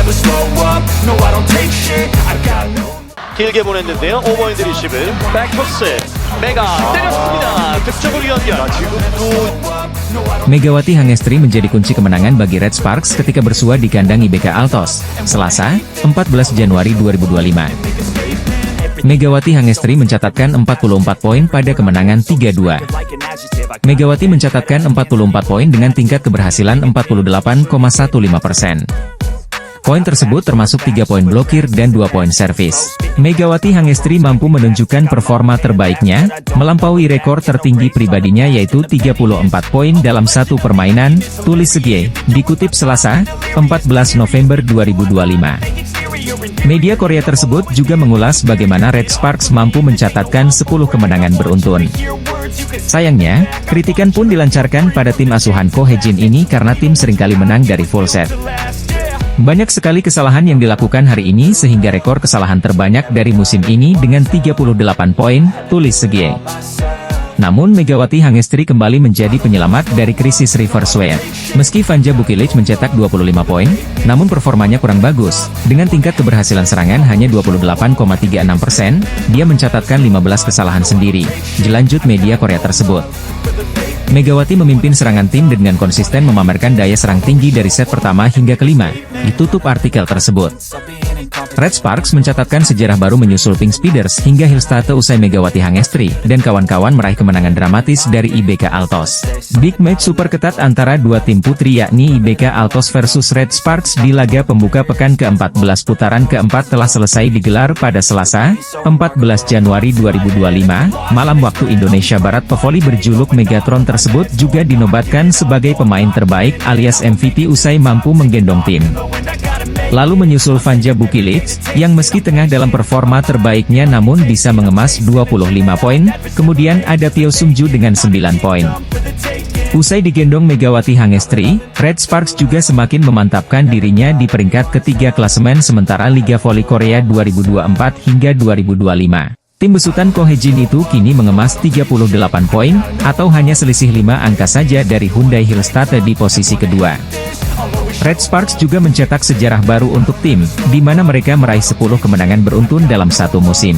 never slow up, no I don't take shit, I got no. 길게 보냈는데요. 오버핸드 리시브 백토스 메가 때렸습니다. 득점으로 연결. 지금도 Megawati Hangestri menjadi kunci kemenangan bagi Red Sparks ketika bersua di kandang IBK Altos, Selasa, 14 Januari 2025. Megawati Hangestri mencatatkan 44 poin pada kemenangan 3-2. Megawati mencatatkan 44 poin dengan tingkat keberhasilan 48,15%. Poin tersebut termasuk 3 poin blokir dan 2 poin servis. Megawati Hangestri mampu menunjukkan performa terbaiknya, melampaui rekor tertinggi pribadinya yaitu 34 poin dalam satu permainan, tulis Segie, dikutip Selasa, 14 November 2025. Media Korea tersebut juga mengulas bagaimana Red Sparks mampu mencatatkan 10 kemenangan beruntun. Sayangnya, kritikan pun dilancarkan pada tim asuhan Ko Hye-jin ini karena tim seringkali menang dari full set. Banyak sekali kesalahan yang dilakukan hari ini sehingga rekor kesalahan terbanyak dari musim ini dengan 38 poin, tulis Segie. Namun Megawati Hangestri kembali menjadi penyelamat dari krisis reverse sweep. Meski Vanja Bukilic mencetak 25 poin, namun performanya kurang bagus. Dengan tingkat keberhasilan serangan hanya 28,36%, dia mencatatkan 15 kesalahan sendiri. Dilanjut media Korea tersebut. Megawati memimpin serangan tim dengan konsisten memamerkan daya serang tinggi dari set pertama hingga kelima, ditutup artikel tersebut. Red Sparks mencatatkan sejarah baru menyusul Pink Speeders hingga Hillstate usai Megawati Hangestri dan kawan-kawan meraih kemenangan dramatis dari IBK Altos. Big match super ketat antara dua tim putri yakni IBK Altos versus Red Sparks di laga pembuka pekan ke-14 putaran keempat telah selesai digelar pada Selasa, 14 Januari 2025, malam waktu Indonesia Barat. Pevoli berjuluk Megatron tersebut juga dinobatkan sebagai pemain terbaik alias MVP usai mampu menggendong tim. Lalu menyusul Vanja Bukilic, yang meski tengah dalam performa terbaiknya namun bisa mengemas 25 poin, kemudian ada Teo Sungju dengan 9 poin. Usai digendong Megawati Hangestri, Red Sparks juga semakin memantapkan dirinya di peringkat ketiga klasemen sementara Liga Voli Korea 2024 hingga 2025. Tim besutan Ko Hye-jin itu kini mengemas 38 poin, atau hanya selisih 5 angka saja dari Hyundai Hillstate di posisi kedua. Red Sparks juga mencetak sejarah baru untuk tim, di mana mereka meraih 10 kemenangan beruntun dalam satu musim.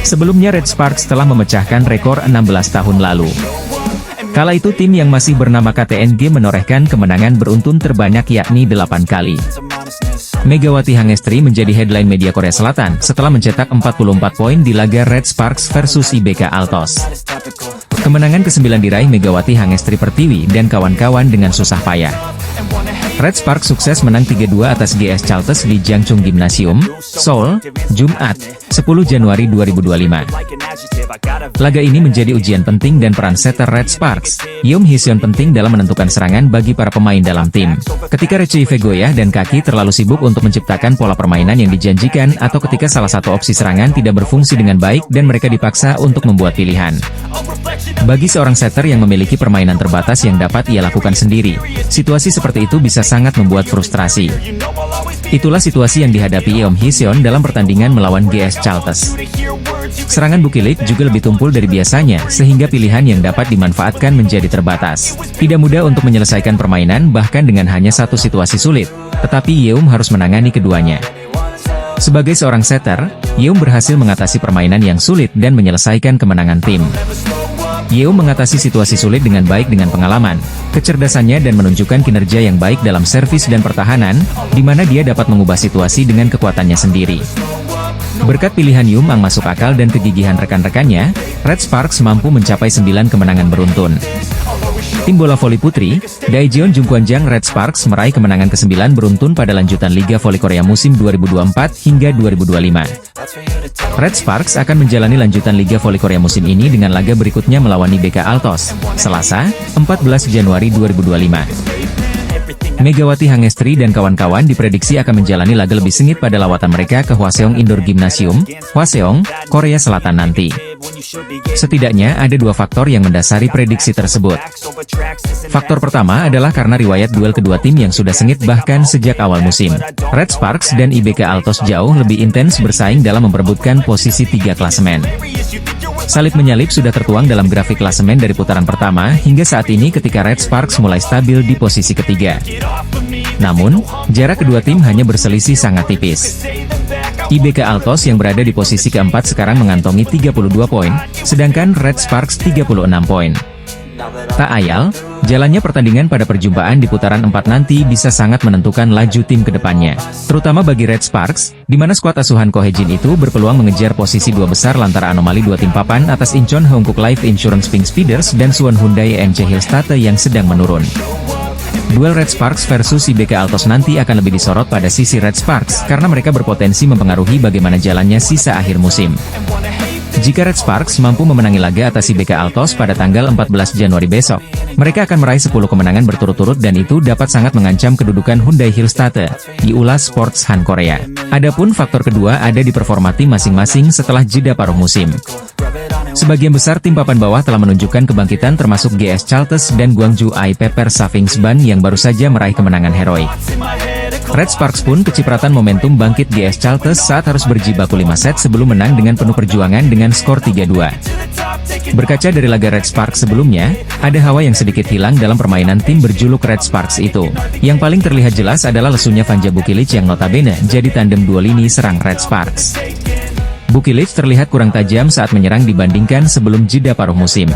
Sebelumnya Red Sparks telah memecahkan rekor 16 tahun lalu. Kala itu tim yang masih bernama KTNG menorehkan kemenangan beruntun terbanyak yakni 8 kali. Megawati Hangestri menjadi headline media Korea Selatan setelah mencetak 44 poin di laga Red Sparks versus IBK Altos. Kemenangan ke-9 diraih Megawati Hangestri Pertiwi dan kawan-kawan dengan susah payah. Red Sparks sukses menang 3-2 atas GS Chalters di Jangchung Gymnasium, Seoul, Jumat, 10 Januari 2025. Laga ini menjadi ujian penting dan peran setter Red Sparks, Yeom Hee-seon penting dalam menentukan serangan bagi para pemain dalam tim. Ketika Rechie goyah dan kaki terlalu sibuk untuk menciptakan pola permainan yang dijanjikan atau ketika salah satu opsi serangan tidak berfungsi dengan baik dan mereka dipaksa untuk membuat pilihan. Bagi seorang setter yang memiliki permainan terbatas yang dapat ia lakukan sendiri, situasi seperti itu bisa sangat membuat frustrasi. Itulah situasi yang dihadapi Yeom Hee-seon dalam pertandingan melawan GS Chalters. Serangan Bukilic juga lebih tumpul dari biasanya, sehingga pilihan yang dapat dimanfaatkan menjadi terbatas. Tidak mudah untuk menyelesaikan permainan bahkan dengan hanya satu situasi sulit, tetapi Yeom harus menangani keduanya. Sebagai seorang setter, Yeom berhasil mengatasi permainan yang sulit dan menyelesaikan kemenangan tim. Yeom mengatasi situasi sulit dengan baik dengan pengalaman, kecerdasannya dan menunjukkan kinerja yang baik dalam servis dan pertahanan, di mana dia dapat mengubah situasi dengan kekuatannya sendiri. Berkat pilihan Yeom yang masuk akal dan kegigihan rekan-rekannya, Red Sparks mampu mencapai 9 kemenangan beruntun. Tim bola voli putri, Daejeon Jungkwanjang Red Sparks meraih kemenangan ke-9 beruntun pada lanjutan Liga Voli Korea musim 2024 hingga 2025. Red Sparks akan menjalani lanjutan Liga Voli Korea musim ini dengan laga berikutnya melawan IBK Altos, Selasa, 14 Januari 2025. Megawati Hangestri dan kawan-kawan diprediksi akan menjalani laga lebih sengit pada lawatan mereka ke Hwaseong Indoor Gymnasium, Hwaseong, Korea Selatan nanti. Setidaknya ada dua faktor yang mendasari prediksi tersebut. Faktor pertama adalah karena riwayat duel kedua tim yang sudah sengit bahkan sejak awal musim. Red Sparks dan IBK Altos jauh lebih intens bersaing dalam memperebutkan posisi 3 klasemen. Salib-menyalip sudah tertuang dalam grafik klasemen dari putaran pertama hingga saat ini ketika Red Sparks mulai stabil di posisi ketiga. Namun, jarak kedua tim hanya berselisih sangat tipis. IBK Altos yang berada di posisi keempat sekarang mengantongi 32 poin, sedangkan Red Sparks 36 poin. Tak ayal, jalannya pertandingan pada perjumpaan di putaran 4 nanti bisa sangat menentukan laju tim ke depannya, terutama bagi Red Sparks, di mana skuad asuhan Ko Hye-jin itu berpeluang mengejar posisi dua besar lantaran anomali dua tim papan atas Incheon Heungkuk Life Insurance Pink Speeders dan Suwon Hyundai MC Hillstate yang sedang menurun. Duel Red Sparks versus IBK Altos nanti akan lebih disorot pada sisi Red Sparks karena mereka berpotensi mempengaruhi bagaimana jalannya sisa akhir musim. Jika Red Sparks mampu memenangi laga atas IBK Altos pada tanggal 14 Januari besok, mereka akan meraih 10 kemenangan berturut-turut dan itu dapat sangat mengancam kedudukan Hyundai Hillstate, diulas Sports Han Korea. Adapun faktor kedua ada di performa tim masing-masing setelah jeda paruh musim. Sebagian besar tim papan bawah telah menunjukkan kebangkitan termasuk GS Chalters dan Gwangju I Pepper Savings Ban yang baru saja meraih kemenangan heroik. Red Sparks pun kecipratan momentum bangkit GS Chalters saat harus berjibaku 5 set sebelum menang dengan penuh perjuangan dengan skor 3-2. Berkaca dari laga Red Sparks sebelumnya, ada hawa yang sedikit hilang dalam permainan tim berjuluk Red Sparks itu. Yang paling terlihat jelas adalah lesunya Vanja Bukilic yang notabene jadi tandem dua lini serang Red Sparks. Bukilic terlihat kurang tajam saat menyerang dibandingkan sebelum jeda paruh musim.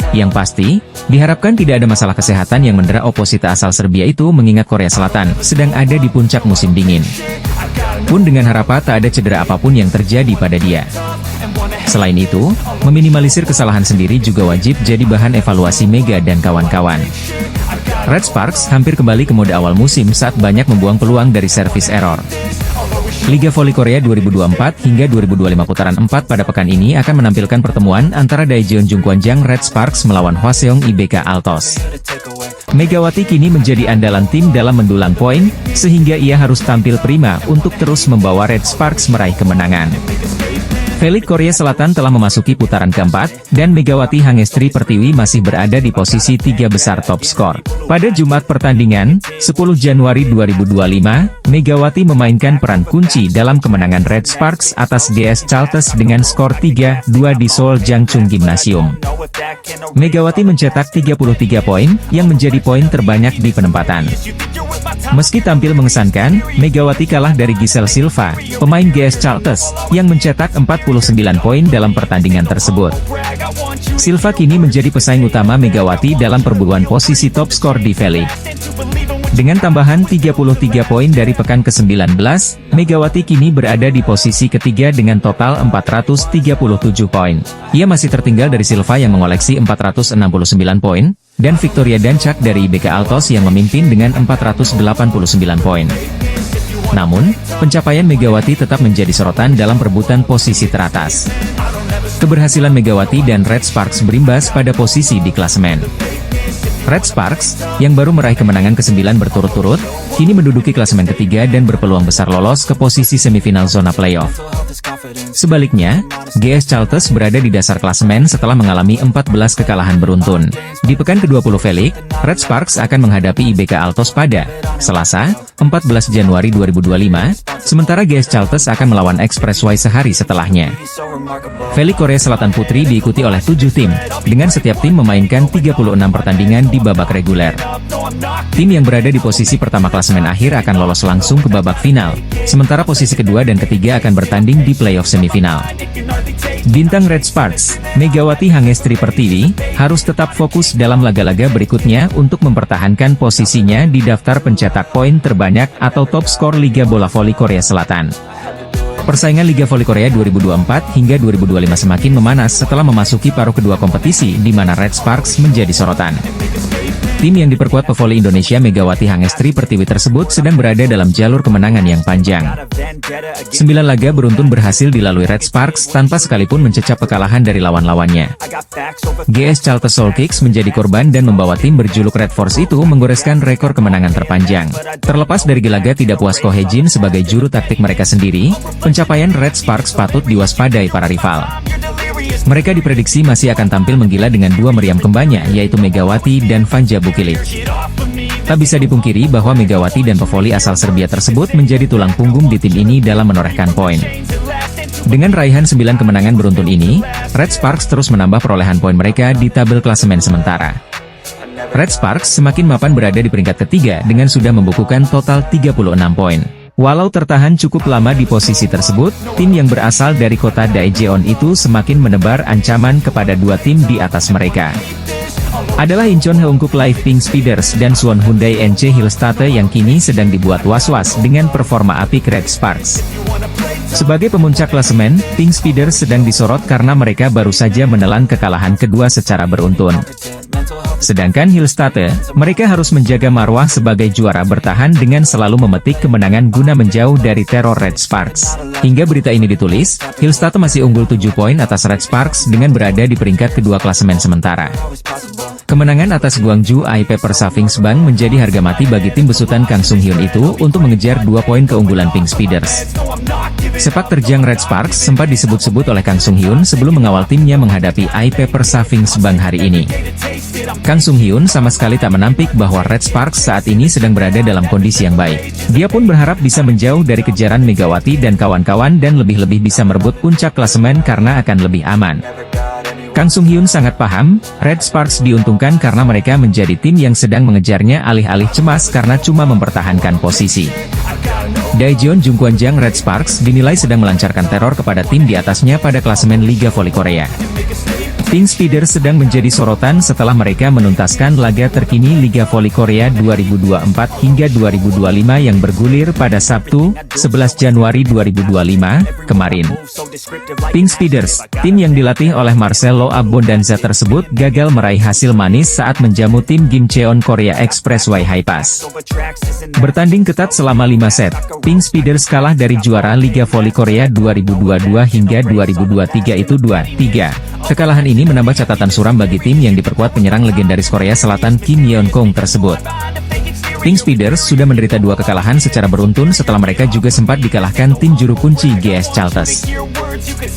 Yang pasti, diharapkan tidak ada masalah kesehatan yang mendera oposita asal Serbia itu mengingat Korea Selatan sedang ada di puncak musim dingin. Pun dengan harapan tak ada cedera apapun yang terjadi pada dia. Selain itu, meminimalisir kesalahan sendiri juga wajib jadi bahan evaluasi Mega dan kawan-kawan. Red Sparks hampir kembali ke mode awal musim saat banyak membuang peluang dari service error. Liga Voli Korea 2024 hingga 2025 putaran 4 pada pekan ini akan menampilkan pertemuan antara Daejeon Jungkwanjang Red Sparks melawan Hwaseong IBK Altos. Megawati kini menjadi andalan tim dalam mendulang poin, sehingga ia harus tampil prima untuk terus membawa Red Sparks meraih kemenangan. V-League Korea Selatan telah memasuki putaran keempat, dan Megawati Hangestri Pertiwi masih berada di posisi 3 besar top skor. Pada Jumat pertandingan, 10 Januari 2025, Megawati memainkan peran kunci dalam kemenangan Red Sparks atas GS Chalters dengan skor 3-2 di Seoul Jangchung Gymnasium. Megawati mencetak 33 poin, yang menjadi poin terbanyak di penempatan. Meski tampil mengesankan, Megawati kalah dari Giselle Silva, pemain GS Chalters, yang mencetak 49 poin dalam pertandingan tersebut. Silva kini menjadi pesaing utama Megawati dalam perburuan posisi top skor di V-League. Dengan tambahan 33 poin dari pekan ke-19, Megawati kini berada di posisi ketiga dengan total 437 poin. Ia masih tertinggal dari Silva yang mengoleksi 469 poin, dan Victoria Dancak dari IBK Altos yang memimpin dengan 489 poin. Namun, pencapaian Megawati tetap menjadi sorotan dalam perebutan posisi teratas. Keberhasilan Megawati dan Red Sparks berimbas pada posisi di klasemen. Red Sparks, yang baru meraih kemenangan ke-9 berturut-turut, kini menduduki klasemen ketiga dan berpeluang besar lolos ke posisi semifinal zona playoff. Sebaliknya, GS Chalters berada di dasar klasemen setelah mengalami 14 kekalahan beruntun. Di pekan ke-20 V-League, Red Sparks akan menghadapi IBK Altos pada Selasa, 14 Januari 2025, sementara GS Chalters akan melawan Expressway sehari setelahnya. V-League Korea Selatan Putri diikuti oleh 7 tim, dengan setiap tim memainkan 36 pertandingan di babak reguler. Tim yang berada di posisi pertama klasemen akhir akan lolos langsung ke babak final, sementara posisi kedua dan ketiga akan bertanding di playoff semifinal. Bintang Red Sparks, Megawati Hangestri Pertiwi, harus tetap fokus dalam laga-laga berikutnya untuk mempertahankan posisinya di daftar pencetak poin terbanyak atau top skor Liga Bola Voli Korea Selatan. Persaingan Liga Voli Korea 2024 hingga 2025 semakin memanas setelah memasuki paruh kedua kompetisi di mana Red Sparks menjadi sorotan. Tim yang diperkuat pevoli Indonesia Megawati Hangestri Pertiwi tersebut sedang berada dalam jalur kemenangan yang panjang. 9 laga beruntun berhasil dilalui Red Sparks tanpa sekalipun mencecap kekalahan dari lawan-lawannya. GS Chalters Soul Kicks menjadi korban dan membawa tim berjuluk Red Force itu menggoreskan rekor kemenangan terpanjang. Terlepas dari gelagat tidak puas Ko Hye-jin sebagai juru taktik mereka sendiri, pencapaian Red Sparks patut diwaspadai para rival. Mereka diprediksi masih akan tampil menggila dengan dua meriam kembarnya yaitu Megawati dan Vanja Bukilic. Tak bisa dipungkiri bahwa Megawati dan pevoli asal Serbia tersebut menjadi tulang punggung di tim ini dalam menorehkan poin. Dengan raihan 9 kemenangan beruntun ini, Red Sparks terus menambah perolehan poin mereka di tabel klasemen sementara. Red Sparks semakin mapan berada di peringkat ketiga dengan sudah membukukan total 36 poin. Walau tertahan cukup lama di posisi tersebut, tim yang berasal dari kota Daejeon itu semakin menebar ancaman kepada dua tim di atas mereka. Adalah Incheon Heungkuk Live Pink Speeders dan Suwon Hyundai NC Hillstate yang kini sedang dibuat was-was dengan performa apik Red Sparks. Sebagai pemuncak klasemen, Pink Speeders sedang disorot karena mereka baru saja menelan kekalahan kedua secara beruntun. Sedangkan Hillstate, mereka harus menjaga marwah sebagai juara bertahan dengan selalu memetik kemenangan guna menjauh dari teror Red Sparks. Hingga berita ini ditulis, Hillstate masih unggul 7 poin atas Red Sparks dengan berada di peringkat kedua klasemen sementara. Kemenangan atas Gwangju IP Persavings Bank menjadi harga mati bagi tim besutan Kang Sung Hyun itu untuk mengejar 2 poin keunggulan Pink Speeders. Sepak terjang Red Sparks sempat disebut-sebut oleh Kang Sung Hyun sebelum mengawal timnya menghadapi IP Persavings Bank hari ini. Kang Sung Hyun sama sekali tak menampik bahwa Red Sparks saat ini sedang berada dalam kondisi yang baik. Dia pun berharap bisa menjauh dari kejaran Megawati dan kawan-kawan dan lebih-lebih bisa merebut puncak klasemen karena akan lebih aman. Kang Sung Hyun sangat paham, Red Sparks diuntungkan karena mereka menjadi tim yang sedang mengejarnya alih-alih cemas karena cuma mempertahankan posisi. Daejeon Jungkwanjang Red Sparks dinilai sedang melancarkan teror kepada tim di atasnya pada klasemen Liga Voli Korea. Pink Speeders sedang menjadi sorotan setelah mereka menuntaskan laga terkini Liga Voli Korea 2024 hingga 2025 yang bergulir pada Sabtu, 11 Januari 2025, kemarin. Pink Speeders, tim yang dilatih oleh Marcelo Abondanza tersebut gagal meraih hasil manis saat menjamu tim Gimcheon Korea Expressway High Pass. Bertanding ketat selama 5 set, Pink Speeders kalah dari juara Liga Voli Korea 2022 hingga 2023 itu 2-3. Kekalahan ini menambah catatan suram bagi tim yang diperkuat penyerang legendaris Korea Selatan Kim Yeon-kong tersebut. Pink Speeders sudah menderita 2 kekalahan secara beruntun setelah mereka juga sempat dikalahkan tim juru kunci GS Chalters.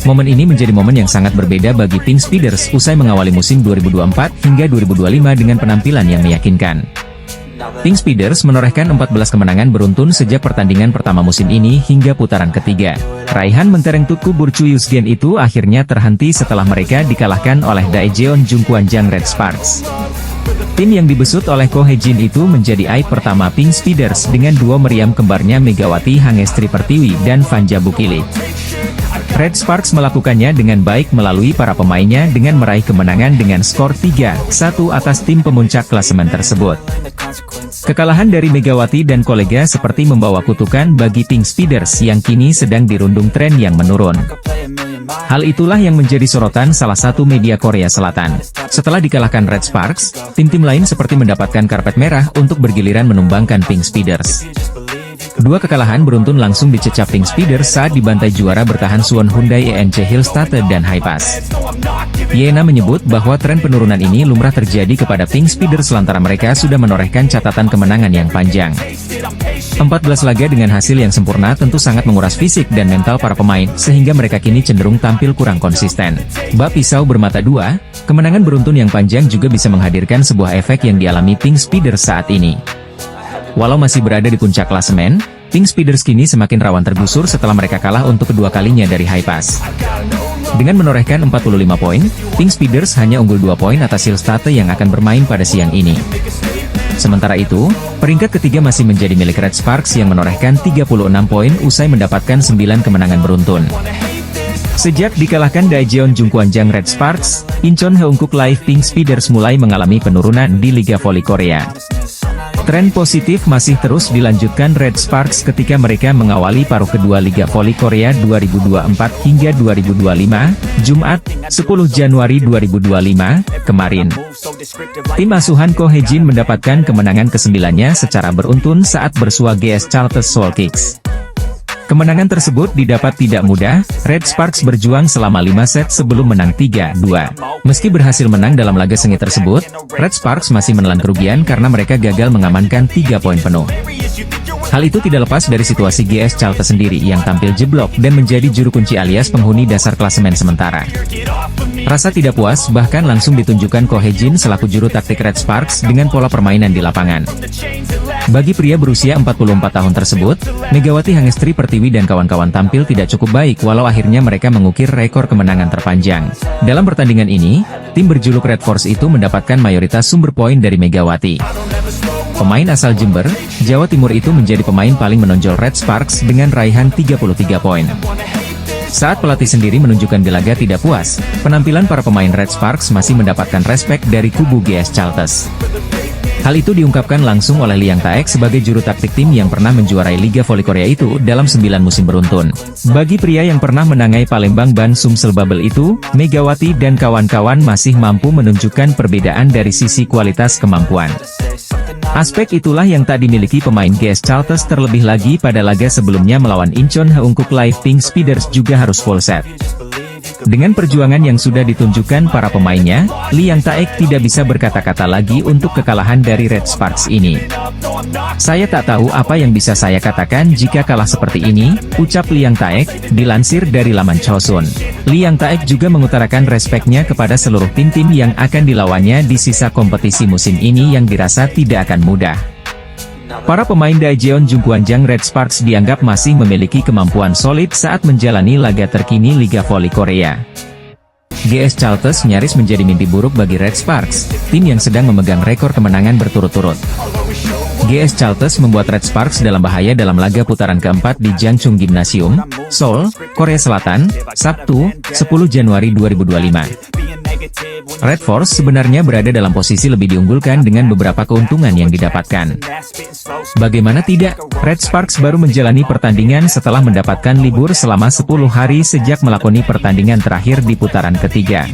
Momen ini menjadi momen yang sangat berbeda bagi Pink Speeders usai mengawali musim 2024 hingga 2025 dengan penampilan yang meyakinkan. Pink Speeders menorehkan 14 kemenangan beruntun sejak pertandingan pertama musim ini hingga putaran ketiga. Raihan mentereng Tuku Burchuyusgen itu akhirnya terhenti setelah mereka dikalahkan oleh Daejeon Jungkwanjang Red Sparks. Tim yang dibesut oleh Ko Hye-jin itu menjadi aib pertama Pink Speeders dengan duo meriam kembarnya Megawati Hangestri Pertiwi dan Vanja Bukili. Red Sparks melakukannya dengan baik melalui para pemainnya dengan meraih kemenangan dengan skor 3-1 atas tim pemuncak klasemen tersebut. Kekalahan dari Megawati dan kolega seperti membawa kutukan bagi Pink Speeders yang kini sedang dirundung tren yang menurun. Hal itulah yang menjadi sorotan salah satu media Korea Selatan. Setelah dikalahkan Red Sparks, tim-tim lain seperti mendapatkan karpet merah untuk bergiliran menumbangkan Pink Speeders. 2 kekalahan beruntun langsung dicecap Pink Speeders saat dibantai juara bertahan Suwon Hyundai NC Hillstate dan High Pass. Yena menyebut bahwa tren penurunan ini lumrah terjadi kepada Pink Speeders lantaran mereka sudah menorehkan catatan kemenangan yang panjang. 14 laga dengan hasil yang sempurna tentu sangat menguras fisik dan mental para pemain, sehingga mereka kini cenderung tampil kurang konsisten. Bab pisau bermata dua, kemenangan beruntun yang panjang juga bisa menghadirkan sebuah efek yang dialami Pink Speeders saat ini. Walau masih berada di puncak klasemen, Pink Speeders kini semakin rawan tergusur setelah mereka kalah untuk kedua kalinya dari High Pass. Dengan menorehkan 45 poin, Pink Speeders hanya unggul 2 poin atas Hillstate yang akan bermain pada siang ini. Sementara itu, peringkat ketiga masih menjadi milik Red Sparks yang menorehkan 36 poin usai mendapatkan 9 kemenangan beruntun. Sejak dikalahkan Daejeon Jungkwanjang Red Sparks, Incheon Heungkuk Live Pink Speeders mulai mengalami penurunan di Liga Voli Korea. Tren positif masih terus dilanjutkan Red Sparks ketika mereka mengawali paruh kedua Liga Voli Korea 2024 hingga 2025, Jumat, 10 Januari 2025, kemarin. Tim asuhan Ko Hye-jin mendapatkan kemenangan ke-9-nya secara beruntun saat bersua GS Chalters Soul Kicks. Kemenangan tersebut didapat tidak mudah, Red Sparks berjuang selama 5 set sebelum menang 3-2. Meski berhasil menang dalam laga sengit tersebut, Red Sparks masih menelan kerugian karena mereka gagal mengamankan 3 poin penuh. Hal itu tidak lepas dari situasi GS Chalters sendiri yang tampil jeblok dan menjadi juru kunci alias penghuni dasar klasemen sementara. Rasa tidak puas bahkan langsung ditunjukkan Ko Hye-jin selaku juru taktik Red Sparks dengan pola permainan di lapangan. Bagi pria berusia 44 tahun tersebut, Megawati Hangestri Pertiwi dan kawan-kawan tampil tidak cukup baik walau akhirnya mereka mengukir rekor kemenangan terpanjang. Dalam pertandingan ini, tim berjuluk Red Force itu mendapatkan mayoritas sumber poin dari Megawati. Pemain asal Jember, Jawa Timur itu menjadi pemain paling menonjol Red Sparks dengan raihan 33 poin. Saat pelatih sendiri menunjukkan gelagat tidak puas, penampilan para pemain Red Sparks masih mendapatkan respek dari kubu GS Chalters. Hal itu diungkapkan langsung oleh Liang Taek sebagai juru taktik tim yang pernah menjuarai Liga Voli Korea itu dalam 9 musim beruntun. Bagi pria yang pernah menangai Palembang Ban Sumsel Bubble itu, Megawati dan kawan-kawan masih mampu menunjukkan perbedaan dari sisi kualitas kemampuan. Aspek itulah yang tak dimiliki pemain GS Chalters terlebih lagi pada laga sebelumnya melawan Incheon Haeunkook Live Pink Speeders juga harus full set. Dengan perjuangan yang sudah ditunjukkan para pemainnya, Liang Taek tidak bisa berkata-kata lagi untuk kekalahan dari Red Sparks ini. "Saya tak tahu apa yang bisa saya katakan jika kalah seperti ini," ucap Liang Taek, dilansir dari laman Chosun. Liang Taek juga mengutarakan respeknya kepada seluruh tim-tim yang akan dilawannya di sisa kompetisi musim ini yang dirasa tidak akan mudah. Para pemain Daejeon Jungkwanjang Red Sparks dianggap masih memiliki kemampuan solid saat menjalani laga terkini Liga Voli Korea. GS Chalters nyaris menjadi mimpi buruk bagi Red Sparks, tim yang sedang memegang rekor kemenangan berturut-turut. GS Chalters membuat Red Sparks dalam bahaya dalam laga putaran keempat di Jangchung Gymnasium, Seoul, Korea Selatan, Sabtu, 10 Januari 2025. Red Force sebenarnya berada dalam posisi lebih diunggulkan dengan beberapa keuntungan yang didapatkan. Bagaimana tidak, Red Sparks baru menjalani pertandingan setelah mendapatkan libur selama 10 hari sejak melakoni pertandingan terakhir di putaran ketiga.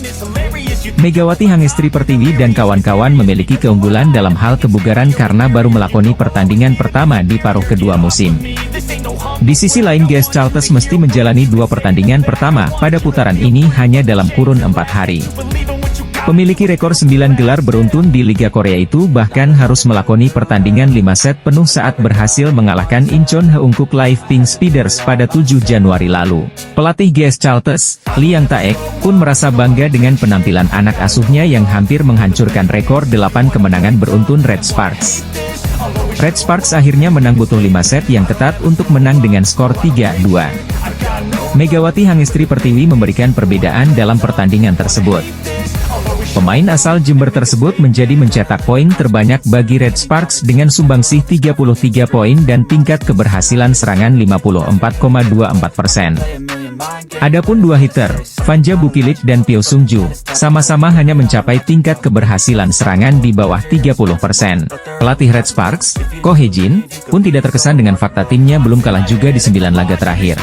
Megawati Hangestri Pertiwi dan kawan-kawan memiliki keunggulan dalam hal kebugaran karena baru melakoni pertandingan pertama di paruh kedua musim. Di sisi lain GS Chalters mesti menjalani 2 pertandingan pertama pada putaran ini hanya dalam kurun 4 hari. Pemiliki rekor 9 gelar beruntun di Liga Korea itu bahkan harus melakoni pertandingan 5 set penuh saat berhasil mengalahkan Incheon Haeunkook Live Pink Speeders pada 7 Januari lalu. Pelatih GS Chalters, Liang Taek, pun merasa bangga dengan penampilan anak asuhnya yang hampir menghancurkan rekor 8 kemenangan beruntun Red Sparks. Red Sparks akhirnya menang butuh 5 set yang ketat untuk menang dengan skor 3-2. Megawati Hangestri Pertiwi memberikan perbedaan dalam pertandingan tersebut. Pemain asal Jember tersebut mencetak poin terbanyak bagi Red Sparks dengan sumbangsih 33 poin dan tingkat keberhasilan serangan 54,24%. Adapun 2 hitter, Vanja Bukilik dan Pyo Sungju, sama-sama hanya mencapai tingkat keberhasilan serangan di bawah 30%. Pelatih Red Sparks, Ko Hye-jin, pun tidak terkesan dengan fakta timnya belum kalah juga di 9 laga terakhir.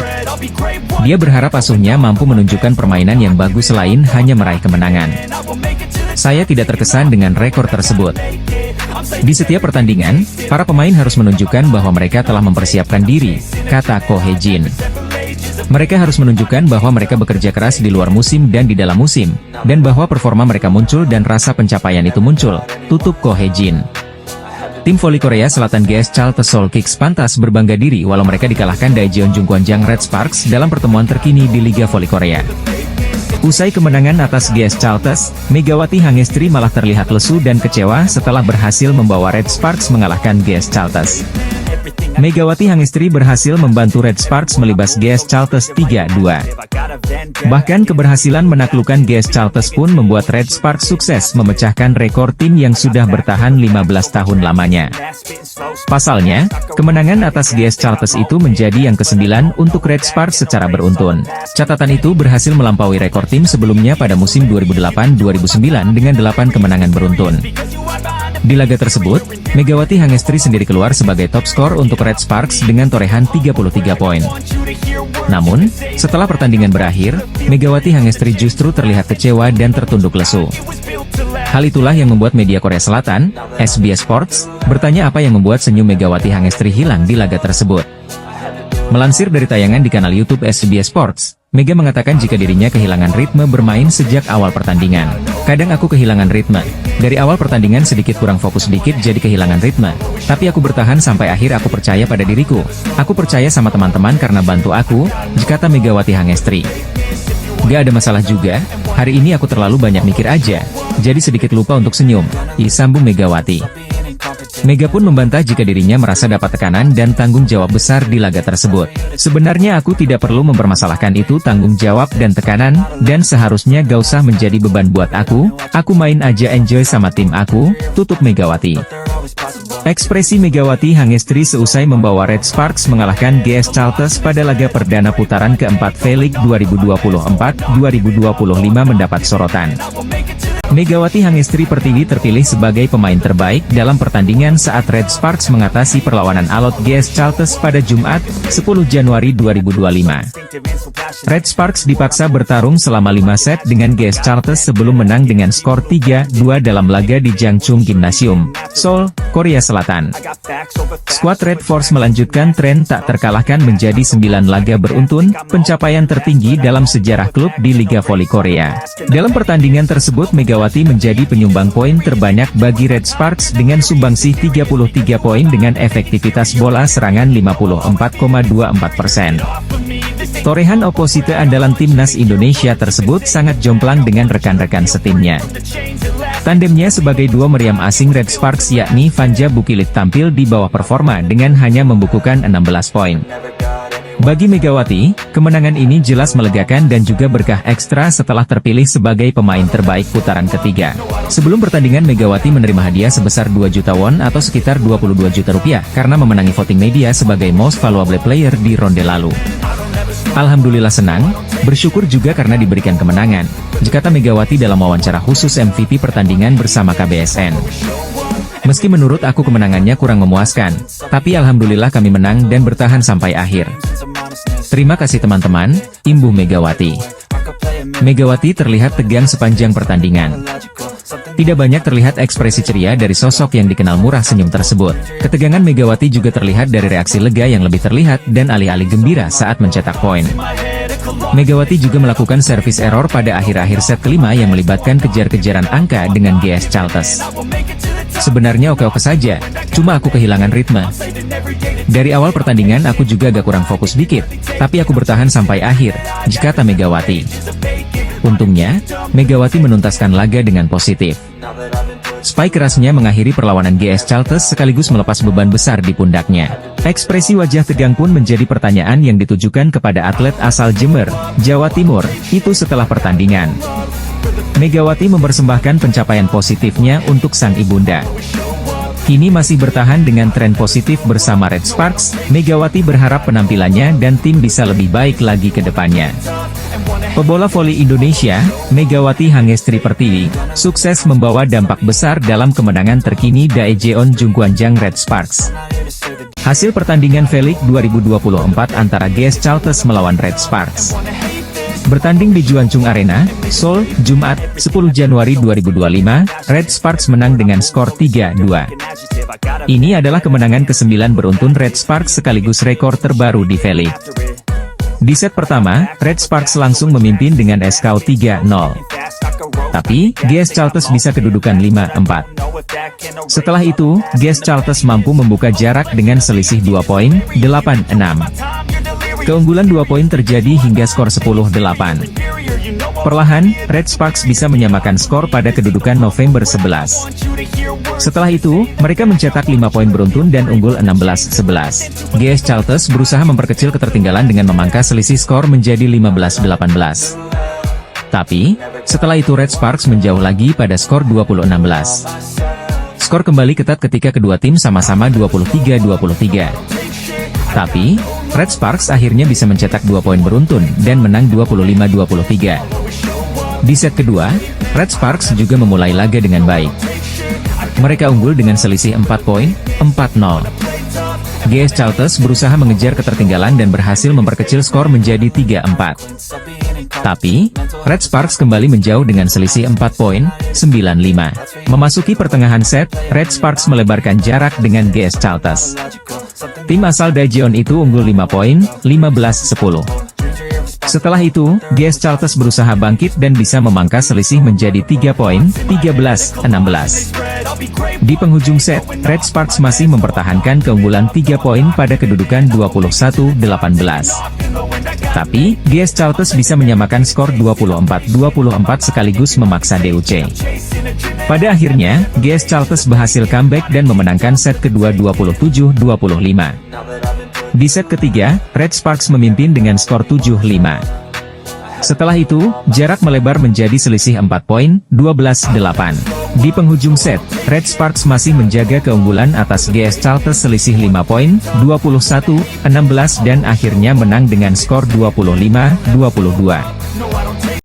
Dia berharap asuhnya mampu menunjukkan permainan yang bagus selain hanya meraih kemenangan. "Saya tidak terkesan dengan rekor tersebut. Di setiap pertandingan, para pemain harus menunjukkan bahwa mereka telah mempersiapkan diri," kata Ko Hye-jin. "Mereka harus menunjukkan bahwa mereka bekerja keras di luar musim dan di dalam musim, dan bahwa performa mereka muncul dan rasa pencapaian itu muncul," tutup Ko Hye-jin. Tim voli Korea Selatan GS Chalters Seoul Kicks pantas berbangga diri walau mereka dikalahkan Daejeon Jungkwanjang Red Sparks dalam pertemuan terkini di Liga Voli Korea. Usai kemenangan atas GS Chalters, Megawati Hangestri malah terlihat lesu dan kecewa setelah berhasil membawa Red Sparks mengalahkan GS Chalters. Megawati Hangestri berhasil membantu Red Sparks melibas GS Chalters 3-2. Bahkan keberhasilan menaklukkan GS Chalters pun membuat Red Sparks sukses memecahkan rekor tim yang sudah bertahan 15 tahun lamanya. Pasalnya, kemenangan atas GS Chalters itu menjadi yang ke-9 untuk Red Sparks secara beruntun. Catatan itu berhasil melampaui rekor tim sebelumnya pada musim 2008-2009 dengan 8 kemenangan beruntun. Di laga tersebut, Megawati Hangestri sendiri keluar sebagai top skor untuk Red Sparks dengan torehan 33 poin. Namun, setelah pertandingan berakhir, Megawati Hangestri justru terlihat kecewa dan tertunduk lesu. Hal itulah yang membuat media Korea Selatan, SBS Sports, bertanya apa yang membuat senyum Megawati Hangestri hilang di laga tersebut. Melansir dari tayangan di kanal YouTube SBS Sports, Mega mengatakan jika dirinya kehilangan ritme bermain sejak awal pertandingan. "Kadang aku kehilangan ritme. Dari awal pertandingan sedikit kurang fokus sedikit jadi kehilangan ritme. Tapi aku bertahan sampai akhir aku percaya pada diriku. Aku percaya sama teman-teman karena bantu aku," kata Megawati Hangestri. "Gak ada masalah juga, hari ini aku terlalu banyak mikir aja. Jadi sedikit lupa untuk senyum," sambung Megawati. Mega pun membantah jika dirinya merasa dapat tekanan dan tanggung jawab besar di laga tersebut. Sebenarnya aku tidak perlu mempermasalahkan itu tanggung jawab dan tekanan, dan seharusnya gak usah menjadi beban buat aku main aja enjoy sama tim aku, tutup Megawati. Ekspresi Megawati Hangestri seusai membawa Red Sparks mengalahkan GS Charlton pada laga perdana putaran keempat V-League 2024-2025 mendapat sorotan. Megawati Hangestri Pertiwi terpilih sebagai pemain terbaik dalam pertandingan saat Red Sparks mengatasi perlawanan alot GS Charlton pada Jumat, 10 Januari 2025. Red Sparks dipaksa bertarung selama 5 set dengan GS Charlton sebelum menang dengan skor 3-2 dalam laga di Jangchung Gymnasium, Seoul, Korea Selatan. Skuad Red Force melanjutkan tren tak terkalahkan menjadi 9 laga beruntun, pencapaian tertinggi dalam sejarah klub di Liga Voli Korea. Dalam pertandingan tersebut Megawati menjadi penyumbang poin terbanyak bagi Red Sparks dengan sumbangsih 33 poin dengan efektivitas bola serangan 54,24%. Torehan oposite andalan timnas Indonesia tersebut sangat jomplang dengan rekan-rekan setimnya. Tandemnya sebagai duo meriam asing Red Sparks yakni Vanja Bukilit tampil di bawah performa dengan hanya membukukan 16 poin. Bagi Megawati, kemenangan ini jelas melegakan dan juga berkah ekstra setelah terpilih sebagai pemain terbaik putaran ketiga. Sebelum pertandingan Megawati menerima hadiah sebesar 2 juta won atau sekitar 22 juta rupiah karena memenangi voting media sebagai Most Valuable Player di ronde lalu. Alhamdulillah senang, bersyukur juga karena diberikan kemenangan, kata Megawati dalam wawancara khusus MVP pertandingan bersama KBSN. Meski menurut aku kemenangannya kurang memuaskan, tapi alhamdulillah kami menang dan bertahan sampai akhir. Terima kasih teman-teman, imbuh Megawati. Megawati terlihat tegang sepanjang pertandingan. Tidak banyak terlihat ekspresi ceria dari sosok yang dikenal murah senyum tersebut. Ketegangan Megawati juga terlihat dari reaksi lega yang lebih terlihat dan alih-alih gembira saat mencetak poin. Megawati juga melakukan service error pada akhir-akhir set kelima yang melibatkan kejar-kejaran angka dengan GS Charlton. Sebenarnya oke-oke saja, cuma aku kehilangan ritme. Dari awal pertandingan aku juga agak kurang fokus dikit, tapi aku bertahan sampai akhir, kata Megawati. Untungnya, Megawati menuntaskan laga dengan positif. Spike kerasnya mengakhiri perlawanan GS Charlton sekaligus melepas beban besar di pundaknya. Ekspresi wajah tegang pun menjadi pertanyaan yang ditujukan kepada atlet asal Jember, Jawa Timur, itu setelah pertandingan. Megawati mempersembahkan pencapaian positifnya untuk sang ibunda. Kini masih bertahan dengan tren positif bersama Red Sparks, Megawati berharap penampilannya dan tim bisa lebih baik lagi ke depannya. Pebola voli Indonesia, Megawati Hangestri Pertiwi, sukses membawa dampak besar dalam kemenangan terkini Daejeon Jungkwanjang Red Sparks. Hasil pertandingan V-League 2024 antara GS Charlton melawan Red Sparks. Bertanding di Juanchung Arena, Seoul, Jumat, 10 Januari 2025, Red Sparks menang dengan skor 3-2. Ini adalah kemenangan ke-9 beruntun Red Sparks sekaligus rekor terbaru di V-League. Di set pertama, Red Sparks langsung memimpin dengan skor 3-0. Tapi, GS Charlton bisa kedudukan 5-4. Setelah itu, GS Charlton mampu membuka jarak dengan selisih 2 poin, 8-6. Keunggulan 2 poin terjadi hingga skor 10-8. Perlahan, Red Sparks bisa menyamakan skor pada kedudukan November 11. Setelah itu, mereka mencetak 5 poin beruntun dan unggul 16-11. GS Charlton berusaha memperkecil ketertinggalan dengan memangkas selisih skor menjadi 15-18. Tapi, setelah itu Red Sparks menjauh lagi pada skor 20-16. Skor kembali ketat ketika kedua tim sama-sama 23-23. Tapi, Red Sparks akhirnya bisa mencetak 2 poin beruntun dan menang 25-23. Di set kedua, Red Sparks juga memulai laga dengan baik. Mereka unggul dengan selisih 4 poin, 4-0. GS Charlton berusaha mengejar ketertinggalan dan berhasil memperkecil skor menjadi 3-4. Tapi, Red Sparks kembali menjauh dengan selisih 4 poin, 9-5. Memasuki pertengahan set, Red Sparks melebarkan jarak dengan GS Charlton. Tim asal Daejeon itu unggul 5 poin, 15-10. Setelah itu, GS Charlton berusaha bangkit dan bisa memangkas selisih menjadi 3 poin, 13-16. Di penghujung set, Red Sparks masih mempertahankan keunggulan 3 poin pada kedudukan 21-18. Tapi, GS Charlton bisa menyamakan skor 24-24 sekaligus memaksa DUC. Pada akhirnya, GS Charles berhasil comeback dan memenangkan set kedua 27-25. Di set ketiga, Red Sparks memimpin dengan skor 7-5. Setelah itu, jarak melebar menjadi selisih 4 poin, 12-8. Di penghujung set, Red Sparks masih menjaga keunggulan atas GS Charles selisih 5 poin, 21-16 dan akhirnya menang dengan skor 25-22.